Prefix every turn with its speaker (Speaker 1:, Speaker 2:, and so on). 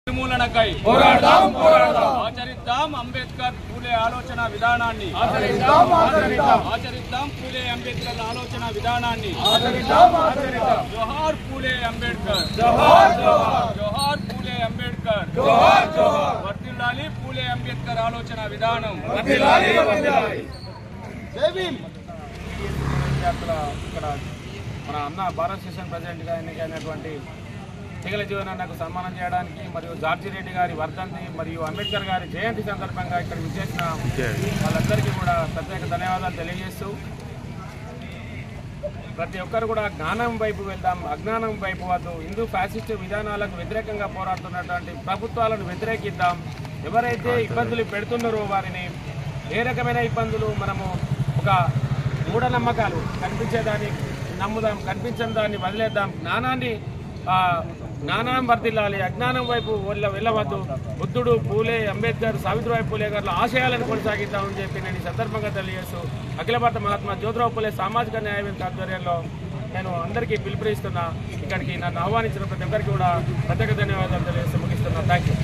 Speaker 1: నిర్మూలనకై ఆచరిద్దాం అంబేద్కర్ పూలే ఆలోచన విధానాన్ని ఆచరిద్దాం పూలే అంబేద్కర్ ఆలోచన విధానాన్ని జోహార్ పూలే అంబేద్కర్ జోహార్ పూలే అంబేద్కర్ వర్ధిల్లాలి పూలే అంబేద్కర్ ఆలోచన విధానం ఇక్కడ మన అన్న భారత స్టేషన్ ప్రెసిడెంట్గా ఎన్నికైనటువంటి తీగల జీవనన్నకు సన్మానం చేయడానికి మరియు జార్జి రెడ్డి గారి వర్ధంతి మరియు అంబేద్కర్ గారి జయంతి సందర్భంగా ఇక్కడ విచ్చేసిన వాళ్ళందరికీ కూడా ప్రత్యేక ధన్యవాదాలు తెలియజేస్తూ ప్రతి ఒక్కరు కూడా జ్ఞానం వైపు వెళ్దాం, అజ్ఞానం వైపు వద్దు. హిందూ ఫ్యాసిస్టు విధానాలకు వ్యతిరేకంగా పోరాడుతున్నటువంటి ప్రభుత్వాలను వ్యతిరేకిద్దాం. ఎవరైతే ఇబ్బందులు పెడుతున్నారో వారిని ఏ రకమైన ఇబ్బందులు మనము ఒక మూఢనమ్మకాలు కనిపించేదాన్ని నమ్ముదాం, కనిపించని దాన్ని వదిలేద్దాం. జ్ఞానం వర్ధిల్లాలి, అజ్ఞానం వైపు వెళ్ళవద్దు. బుద్ధుడు, పూలే, అంబేద్కర్, సావిత్రిబాయి పూలే గారి ఆశయాలను కొనసాగిద్దామని చెప్పి నేను ఈ సందర్భంగా తెలియజేస్తూ అఖిల భారత మహాత్మా జ్యోతిరావు పూలే సామాజిక న్యాయవేదిక ఆధ్వర్యంలో నేను అందరికీ పిలుపునిస్తున్నా. ఇక్కడికి నన్ను ఆహ్వానించిన ప్రతి ఒక్కరికి కూడా ప్రత్యేక ధన్యవాదాలు తెలియజేస్తూ ముగిస్తున్నా. Thank you.